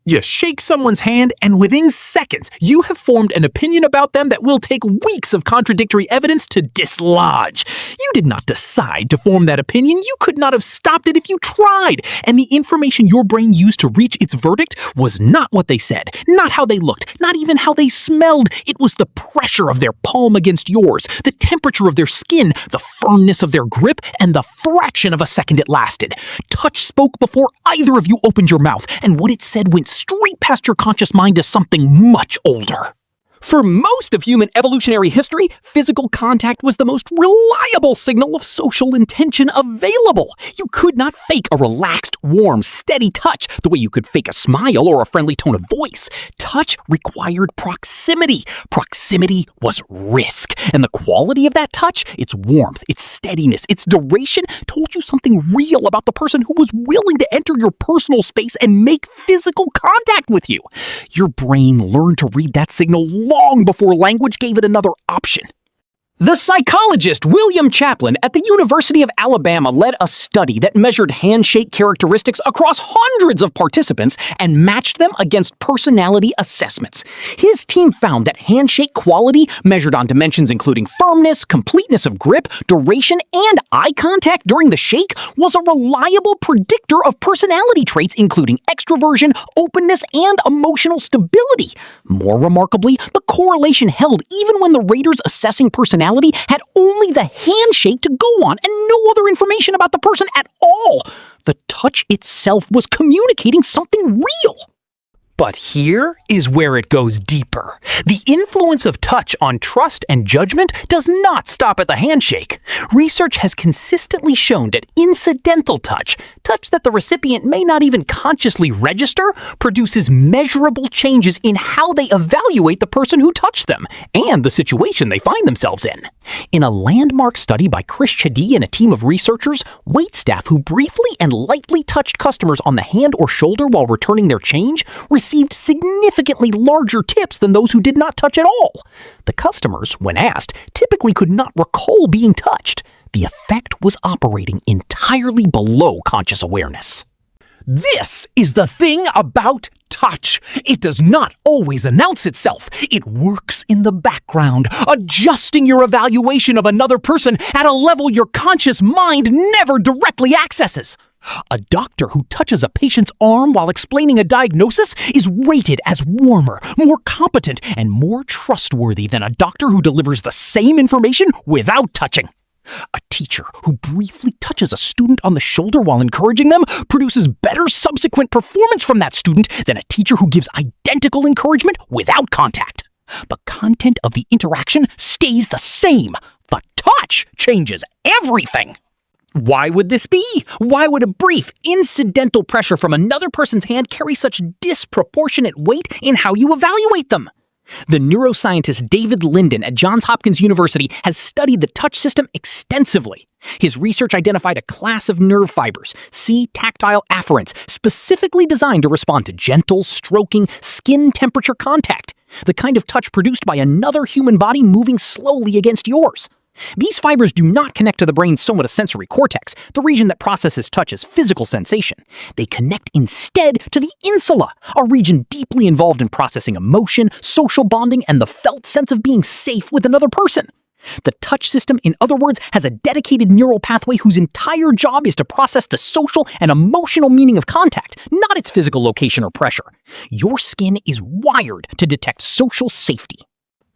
You shake someone's hand, and within seconds, you have formed an opinion about them that will take weeks of contradictory evidence to dislodge. You did not decide to form that opinion. You could not have stopped it if you tried. And the information your brain used to reach its verdict was not what they said, not how they looked, not even how they smelled. It was the pressure of their palm against yours, the temperature of their skin, the firmness of their grip, and the fraction of a second it lasted. Touch spoke before either of you opened your mouth, and what it said went straight past your conscious mind to something much older. For most of human evolutionary history, physical contact was the most reliable signal of social intention available. You could not fake a relaxed, warm, steady touch the way you could fake a smile or a friendly tone of voice. Touch required proximity. Proximity was risk. And the quality of that touch, its warmth, its steadiness, its duration, told you something real about the person who was willing to enter your personal space and make physical contact with you. Your brain learned to read that signal long before language gave it another option. The psychologist William Chaplin at the University of Alabama led a study that measured handshake characteristics across hundreds of participants and matched them against personality assessments. His team found that handshake quality, measured on dimensions including firmness, completeness of grip, duration, and eye contact during the shake, was a reliable predictor of personality traits including extroversion, openness, and emotional stability. More remarkably, the correlation held even when the raters assessing personality had only the handshake to go on and no other information about the person at all. The touch itself was communicating something real. But here is where it goes deeper. The influence of touch on trust and judgment does not stop at the handshake. Research has consistently shown that incidental touch that the recipient may not even consciously register, produces measurable changes in how they evaluate the person who touched them and the situation they find themselves in. In a landmark study by Chris Chadi and a team of researchers, waitstaff who briefly and lightly touched customers on the hand or shoulder while returning their change received significantly larger tips than those who did not touch at all. The customers, when asked, typically could not recall being touched. The effect was operating entirely below conscious awareness. This is the thing about touch. It does not always announce itself. It works in the background, adjusting your evaluation of another person at a level your conscious mind never directly accesses. A doctor who touches a patient's arm while explaining a diagnosis is rated as warmer, more competent, and more trustworthy than a doctor who delivers the same information without touching. A teacher who briefly touches a student on the shoulder while encouraging them produces better subsequent performance from that student than a teacher who gives identical encouragement without contact. The content of the interaction stays the same. The touch changes everything. Why would this be? Why would a brief, incidental pressure from another person's hand carry such disproportionate weight in how you evaluate them? The neuroscientist David Linden at Johns Hopkins University has studied the touch system extensively. His research identified a class of nerve fibers, C-tactile afferents, specifically designed to respond to gentle, stroking, skin temperature contact, the kind of touch produced by another human body moving slowly against yours. These fibers do not connect to the brain's somatosensory cortex, the region that processes touch as physical sensation. They connect instead to the insula, a region deeply involved in processing emotion, social bonding, and the felt sense of being safe with another person. The touch system, in other words, has a dedicated neural pathway whose entire job is to process the social and emotional meaning of contact, not its physical location or pressure. Your skin is wired to detect social safety.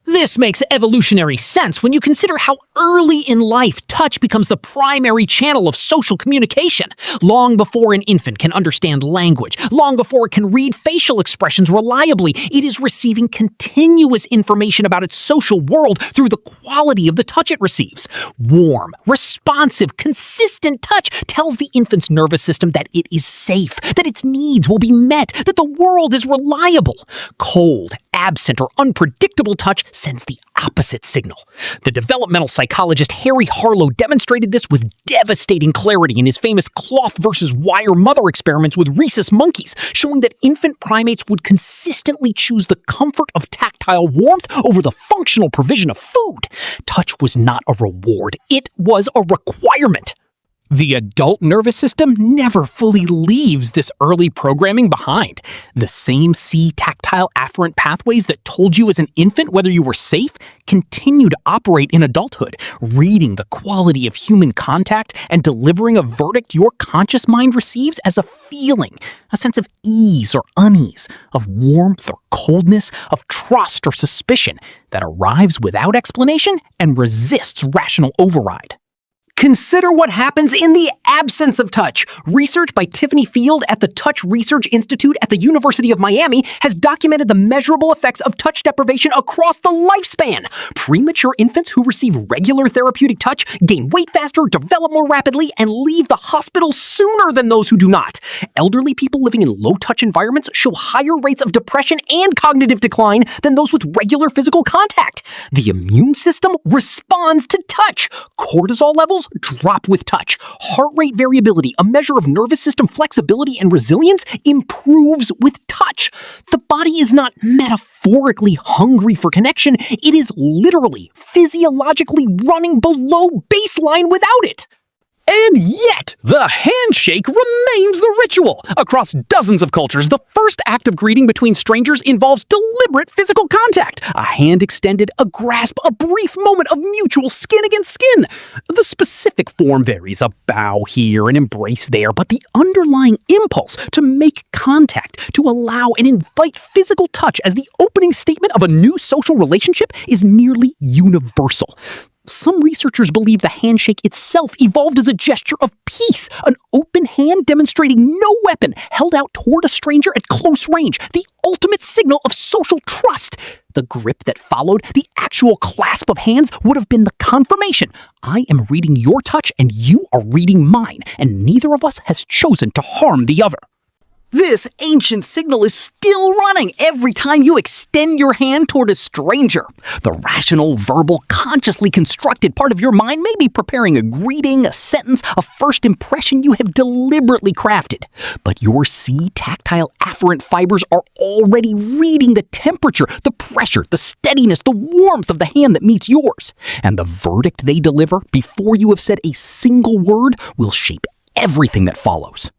This makes evolutionary sense when you consider how early in life touch becomes the primary channel of social communication. Long before an infant can understand language, long before it can read facial expressions reliably, it is receiving continuous information about its social world through the quality of the touch it receives. Warm, responsive, consistent touch tells the infant's nervous system that it is safe, that its needs will be met, that the world is reliable. Cold, absent, or unpredictable touch sends the opposite signal. The developmental psychologist Harry Harlow demonstrated this with devastating clarity in his famous cloth versus wire mother experiments with rhesus monkeys, showing that infant primates would consistently choose the comfort of tactile warmth over the functional provision of food. Touch was not a reward, it was a requirement. The adult nervous system never fully leaves this early programming behind. The same C-tactile afferent pathways that told you as an infant whether you were safe continue to operate in adulthood, reading the quality of human contact and delivering a verdict your conscious mind receives as a feeling, a sense of ease or unease, of warmth or coldness, of trust or suspicion that arrives without explanation and resists rational override. Consider what happens in the absence of touch. Research by Tiffany Field at the Touch Research Institute at the University of Miami has documented the measurable effects of touch deprivation across the lifespan. Premature infants who receive regular therapeutic touch gain weight faster, develop more rapidly, and leave the hospital sooner than those who do not. Elderly people living in low-touch environments show higher rates of depression and cognitive decline than those with regular physical contact. The immune system responds to touch. Cortisol levels drop with touch. Heart rate variability, a measure of nervous system flexibility and resilience, improves with touch. The body is not metaphorically hungry for connection. It is literally, physiologically running below baseline without it. And yet, the handshake remains the ritual. Across dozens of cultures, the first act of greeting between strangers involves deliberate physical contact. A hand extended, a grasp, a brief moment of mutual skin against skin. The specific form varies, a bow here, an embrace there, but the underlying impulse to make contact, to allow and invite physical touch as the opening statement of a new social relationship is nearly universal. Some researchers believe the handshake itself evolved as a gesture of peace, an open hand demonstrating no weapon held out toward a stranger at close range, the ultimate signal of social trust. The grip that followed, the actual clasp of hands, would have been the confirmation. I am reading your touch and you are reading mine, and neither of us has chosen to harm the other. This ancient signal is still running every time you extend your hand toward a stranger. The rational, verbal, consciously constructed part of your mind may be preparing a greeting, a sentence, a first impression you have deliberately crafted. But your C-tactile afferent fibers are already reading the temperature, the pressure, the steadiness, the warmth of the hand that meets yours. And the verdict they deliver before you have said a single word will shape everything that follows.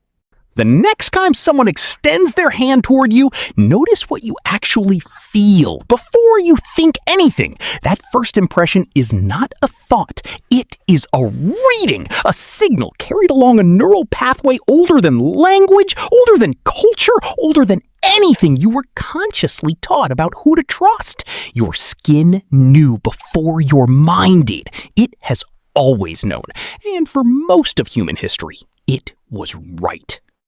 The next time someone extends their hand toward you, notice what you actually feel before you think anything. That first impression is not a thought. It is a reading, a signal carried along a neural pathway older than language, older than culture, older than anything you were consciously taught about who to trust. Your skin knew before your mind did. It has always known. And for most of human history, it was right.